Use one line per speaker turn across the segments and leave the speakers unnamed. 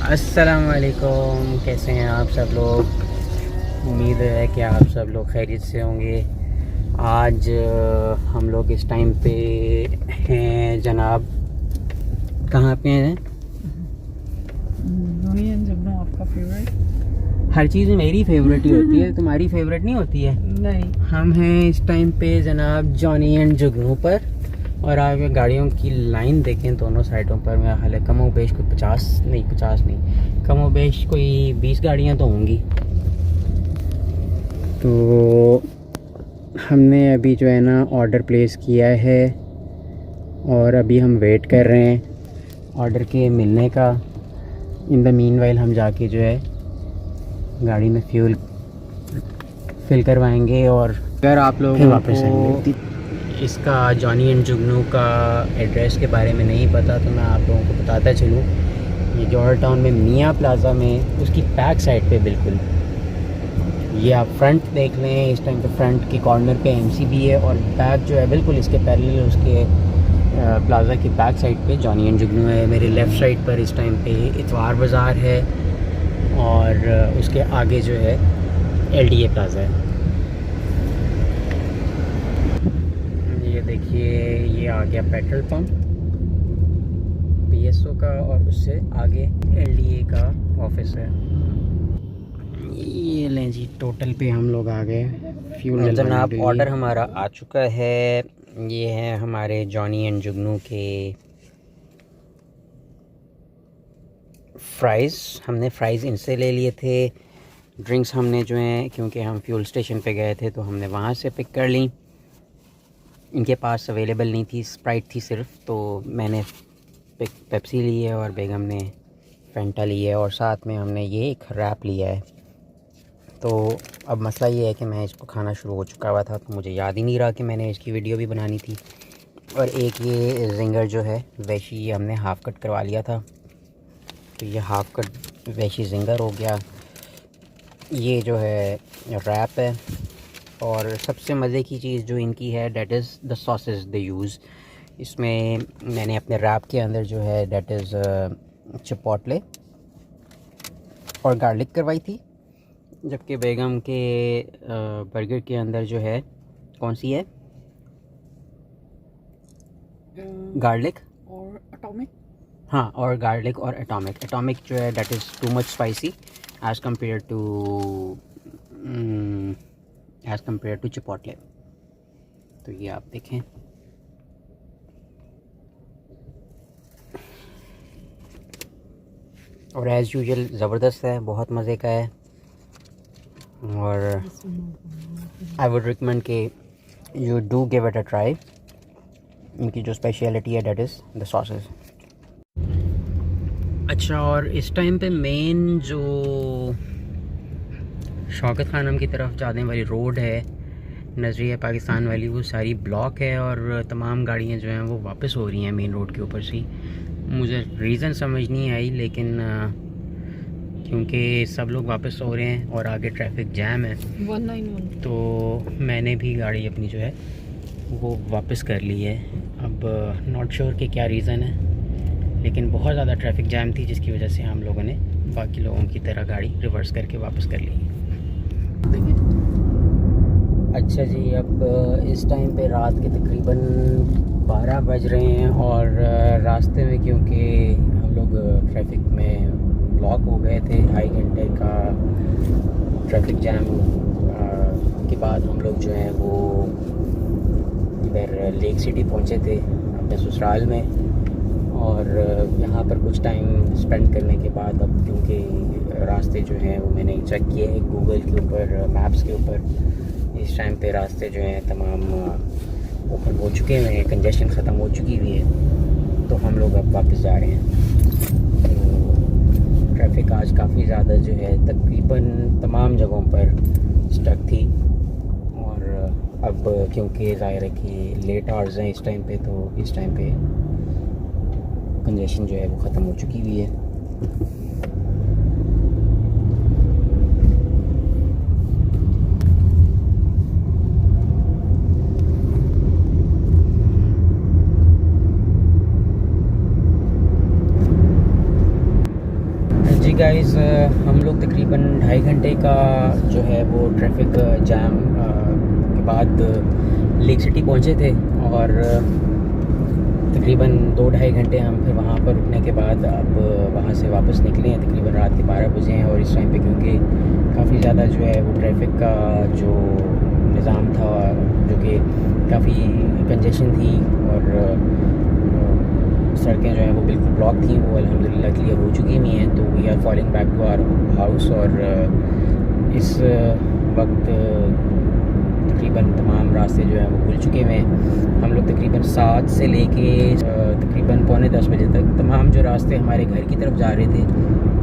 अस्सलाम वालेकुम, कैसे हैं आप सब लोग। उम्मीद है कि आप सब लोग खैरियत से होंगे। आज हम लोग इस टाइम पे हैं जनाब, कहाँ पे हैं?
यूनियन जुगनू आपका फेवरेट?
हर चीज़ मेरी फेवरेट ही होती है, तुम्हारी फेवरेट नहीं होती है।
नहीं,
हम हैं इस टाइम पे जनाब जॉनी एंड जुगनू पर, और आगे गाड़ियों की लाइन देखें दोनों साइडों पर। मेरा हाल है कमो बेश कोई 50 नहीं, कमो बेश कोई 20 गाड़ियाँ तो होंगी। तो हमने अभी जो है ना ऑर्डर प्लेस किया है और अभी हम वेट कर रहे हैं ऑर्डर के मिलने का। इन द मीनवाइल हम जाके जो है गाड़ी में फ्यूल फिल करवाएंगे और फिर आप लोगों
वापस
को इसका जॉनी एंड जुगनू का एड्रेस के बारे में नहीं पता तो मैं आप लोगों को बताता चलूँ। ये जौहर टाउन में मियाँ प्लाज़ा में उसकी बैक साइड पे बिल्कुल, ये आप फ्रंट देख लें। इस टाइम पे फ्रंट की कॉर्नर पे एमसीबी है और बैक जो है बिल्कुल इसके पैरेलल उसके प्लाज़ा की बैक साइड पे जॉनी एंड जुगनू है। मेरे लेफ़्ट साइड पर इस टाइम पे इतवार बाज़ार है और उसके आगे जो है एलडीए प्लाज़ा है। ये देखिए, ये आ गया पेट्रोल पंप पीएसओ का और उससे आगे एलडीए का ऑफिस है। ये लें जी, टोटल पे हम लोग आ गए फ्यूल जनाब। ऑर्डर हमारा आ चुका है। ये हैं हमारे जॉनी एंड जुगनू के फ्राइज़। हमने फ़्राइज़ इनसे ले लिए थे। ड्रिंक्स हमने जो हैं, क्योंकि हम फ्यूल स्टेशन पे गए थे तो हमने वहाँ से पिक कर ली। इनके पास अवेलेबल नहीं थी, स्प्राइट थी सिर्फ, तो मैंने पेप्सी ली है और बेगम ने फेंटा ली है और साथ में हमने ये एक रैप लिया है। तो अब मसला ये है कि मैं इसको खाना शुरू हो चुका हुआ था तो मुझे याद ही नहीं रहा कि मैंने इसकी वीडियो भी बनानी थी। और एक ये जिंगर जो है वैशी, ये हमने हाफ़ कट करवा लिया था तो ये हाफ़ कट वैशी जिंगर हो गया। ये जो है रैप है और सबसे मज़े की चीज़ जो इनकी है that is the sauces they use. इसमें मैंने अपने रैप के अंदर जो है डेट इज़ चिपोटले और गार्लिक करवाई थी, जबकि बेगम के बर्गर के अंदर जो है कौन सी है, गार्लिक
और एटॉमिक।
हाँ, और गार्लिक और एटॉमिक जो है that is too much spicy as compare to Chipotle. तो ये आप देखें। और एज़ यूजुअल ज़बरदस्त है, बहुत मज़े का है और आई वुड रिकमेंड कि you do give it a try. इनकी जो स्पेशलिटी है डेट इज़ द सॉसेस। अच्छा, और इस टाइम पे मेन जो शौकत खानम की तरफ जाने वाली रोड है नज़रिया पाकिस्तान वाली, वो सारी ब्लॉक है और तमाम गाड़ियाँ जो हैं वो वापस हो रही हैं मेन रोड के ऊपर से। मुझे रीज़न समझ नहीं आई, लेकिन क्योंकि सब लोग वापस हो रहे हैं और आगे ट्रैफिक जैम है
191
तो मैंने भी गाड़ी अपनी जो है वो वापस कर ली है। अब नॉट श्योर कि क्या रीज़न है, लेकिन बहुत ज़्यादा ट्रैफिक जैम थी जिसकी वजह से हम लोगों ने बाकी लोगों की तरह गाड़ी रिवर्स करके वापस कर ली। अच्छा जी, अब इस टाइम पे रात के तकरीबन 12 बज रहे हैं और रास्ते में क्योंकि हम लोग ट्रैफिक में ब्लॉक हो गए थे, 2.5 घंटे का ट्रैफिक जैम के बाद हम लोग जो हैं वो इधर लेक सिटी पहुंचे थे अपने ससुराल में। और यहाँ पर कुछ टाइम स्पेंड करने के बाद अब क्योंकि रास्ते जो हैं वो मैंने चेक किए हैं गूगल के ऊपर, मैप्स के ऊपर, इस टाइम पे रास्ते जो हैं तमाम ओपन हो चुके हुए हैं, कंजेशन ख़त्म हो चुकी हुई है, तो हम लोग अब वापस जा रहे हैं। तो ट्रैफिक आज काफ़ी ज़्यादा जो है तकरीबन तमाम जगहों पर स्टक थी और अब क्योंकि ज़ाहिर है कि लेट आवर्स हैं इस टाइम पे, तो इस टाइम पे कंजेशन जो है वो ख़त्म हो चुकी हुई है। जी गाइस, हम लोग तकरीबन 2.5 घंटे का जो है वो ट्रैफिक जैम के बाद लेक सिटी पहुंचे थे, और तकरीबन 2-2.5 घंटे हम फिर वहाँ पर रुकने के बाद अब वहाँ से वापस निकले हैं। तकरीबन रात के 12 बजे हैं, और इस टाइम पे क्योंकि काफ़ी ज़्यादा जो है वो ट्रैफिक का जो निज़ाम था, जो कि काफ़ी कंजेशन थी और सड़कें जो हैं वो बिल्कुल ब्लॉक थी, वो अल्हम्दुलिल्लाह क्लियर हो चुकी हुई हैं। तो we are falling back to our house, और इस वक्त तकरीबन तमाम रास्ते जो हैं वो खुल चुके हुए हैं। हम लोग तकरीबन 7 से लेके तकरीबन 9:45 बजे तक तमाम जो रास्ते हमारे घर की तरफ जा रहे थे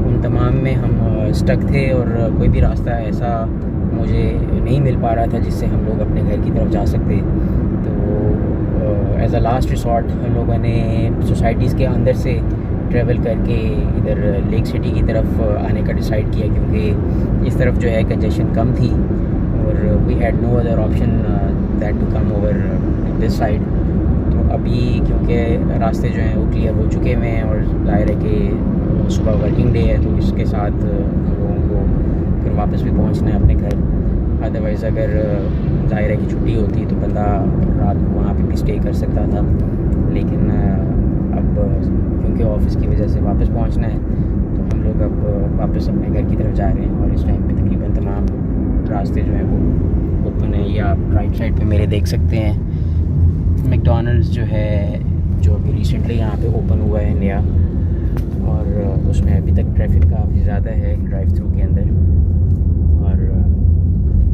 उन तमाम में हम स्टक थे, और कोई भी रास्ता ऐसा मुझे नहीं मिल पा रहा था जिससे हम लोग अपने घर की तरफ जा सकते। तो एज़ अ लास्ट रिसॉर्ट हम लोगों ने सोसाइटीज़ के अंदर से ट्रैवल करके इधर लेक सिटी की तरफ आने का डिसाइड किया, क्योंकि इस तरफ जो है कंजेशन कम थी और we had no other option that to come over this side. तो अभी क्योंकि रास्ते जो हैं वो क्लियर हो चुके हुए हैं और ज़ाहिर है कि सुबह वर्किंग डे है, तो इसके साथ हम लोगों को फिर वापस भी पहुंचना है अपने घर। अदरवाइज़ अगर ज़ाहिर है कि छुट्टी होती तो बंदा रात को वहाँ पे भी स्टे कर सकता था, लेकिन अब क्योंकि ऑफिस की वजह से वापस पहुँचना है तो हम लोग अब वापस अपने घर की तरफ जा रहे हैं। और इस टाइम पे तकरीबन तमाम रास्ते जो हैं वो ओपन है। ये आप राइट साइड पे मेरे देख सकते हैं मैकडॉनल्ड्स जो है, जो अभी रिसेंटली यहाँ पे ओपन हुआ है नया, और उसमें अभी तक ट्रैफिक काफ़ी ज़्यादा है ड्राइव थ्रू के अंदर, और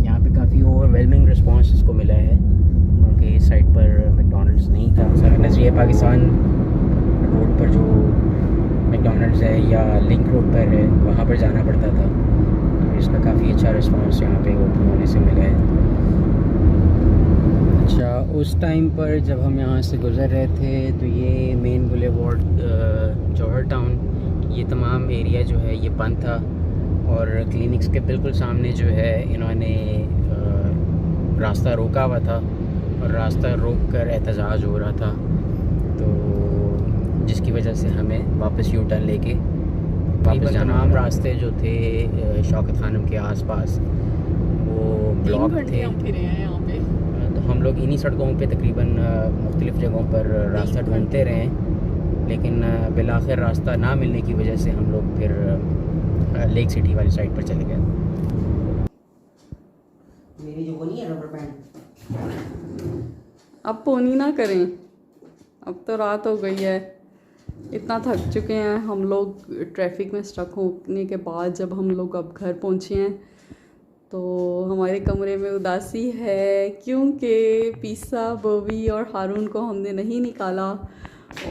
यहाँ पे काफ़ी ओवरवेलमिंग रिस्पांस इसको मिला है क्योंकि इस साइड पर मैकडॉनल्ड्स नहीं था। सर नज़रिया पाकिस्तान रोड पर जो मैकडॉनल्ड्स है या लिंक रोड पर है वहाँ पर जाना पड़ता था, तो इसका काफ़ी अच्छा रिस्पांस यहाँ पे ओपन होने से मिला है। अच्छा, उस टाइम पर जब हम यहाँ से गुज़र रहे थे तो ये मेन बुलेवार्ड जौहर टाउन, ये तमाम एरिया जो है ये बंद था, और क्लिनिक्स के बिल्कुल सामने जो है इन्होंने रास्ता रोका हुआ था, और रास्ता रोक कर एहतजाज हो रहा था, तो जिसकी वजह से हमें वापस यू टर्न लेके वापस जाना। तमाम रास्ते जो थे शौकत खानम के आसपास वो ब्लॉक थे।
हम फिरे हैं यहाँ पे,
तो हम लोग इन्हीं सड़कों पे तकरीबन मुख्तलिफ़ जगहों पर रास्ता ढूंढते रहे, लेकिन बिलाखिर रास्ता ना मिलने की वजह से हम लोग फिर लेक सिटी वाली साइड पर चले गए। मेरी जो वो नहीं है रबर बैंड,
अब पोनी ना करें, अब तो रात हो गई है, इतना थक चुके हैं हम लोग ट्रैफिक में स्टक होने के बाद। जब हम लोग अब घर पहुँचे हैं तो हमारे कमरे में उदासी है, क्योंकि पीसा, बोवी और हारून को हमने नहीं निकाला,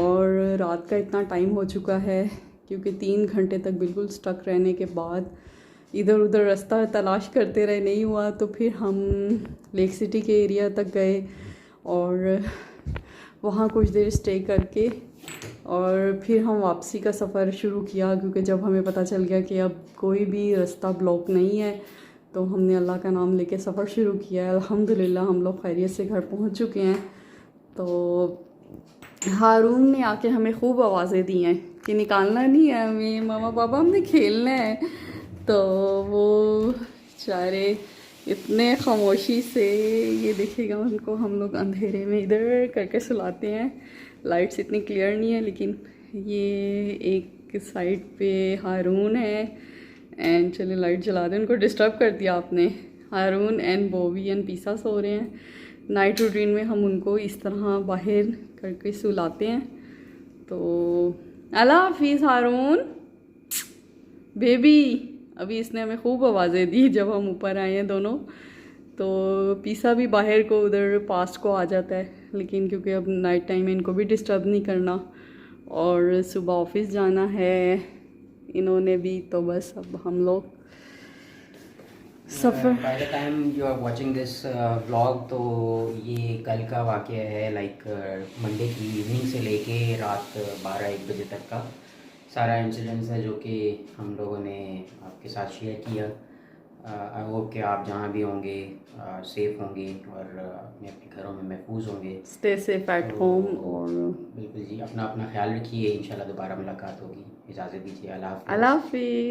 और रात का इतना टाइम हो चुका है क्योंकि 3 घंटे तक बिल्कुल स्टक रहने के बाद इधर उधर रास्ता तलाश करते रहे, नहीं हुआ तो फिर हम लेक सिटी के एरिया तक गए और वहाँ कुछ देर स्टे करके और फिर हम वापसी का सफ़र शुरू किया, क्योंकि जब हमें पता चल गया कि अब कोई भी रास्ता ब्लॉक नहीं है तो हमने अल्लाह का नाम लेके सफ़र शुरू किया। अल्हम्दुलिल्लाह हम लोग खैरियत से घर पहुँच चुके हैं। तो हारून ने आके हमें खूब आवाज़ें दी हैं कि निकालना नहीं है हमें, मामा पापा हमने खेलना है। तो वो बेचारे इतने खामोशी से, ये देखिएगा उनको हम लोग अंधेरे में इधर करके सुलाते हैं। लाइट्स इतनी क्लियर नहीं है, लेकिन ये एक साइड पे हारून है एंड चले लाइट जला दें। उनको डिस्टर्ब कर दिया आपने। हारून एंड बोवी एंड पीसा सो रहे हैं। नाइट रूटीन में हम उनको इस तरह बाहर करके सुलाते हैं। तो अल्लाह हाफिज़ हारून बेबी। अभी इसने हमें खूब आवाज़ें दी जब हम ऊपर आए हैं दोनों। तो पीसा भी बाहर को उधर पास को आ जाता है, लेकिन क्योंकि अब नाइट टाइम में इनको भी डिस्टर्ब नहीं करना और सुबह ऑफिस जाना है इन्होंने भी, तो बस अब हम लोग सफ़र।
By the time you are watching this vlog तो ये कल का वाक़या है, लाइक मंडे की इवनिंग से लेके रात 12-1 बजे तक का सारा इंसिडेंट्स है जो कि हम लोगों ने आपके साथ शेयर किया। आई होप कि आप जहाँ भी होंगे सेफ़ होंगे और अपने अपने घरों में महफूज होंगे।
Stay safe at home. और
बिल्कुल जी, अपना अपना ख्याल रखिए। इंशाल्लाह दोबारा मुलाकात होगी। इजाज़त दीजिए। अल्लाह हाफ़िज़।
अल्लाह हाफिज़।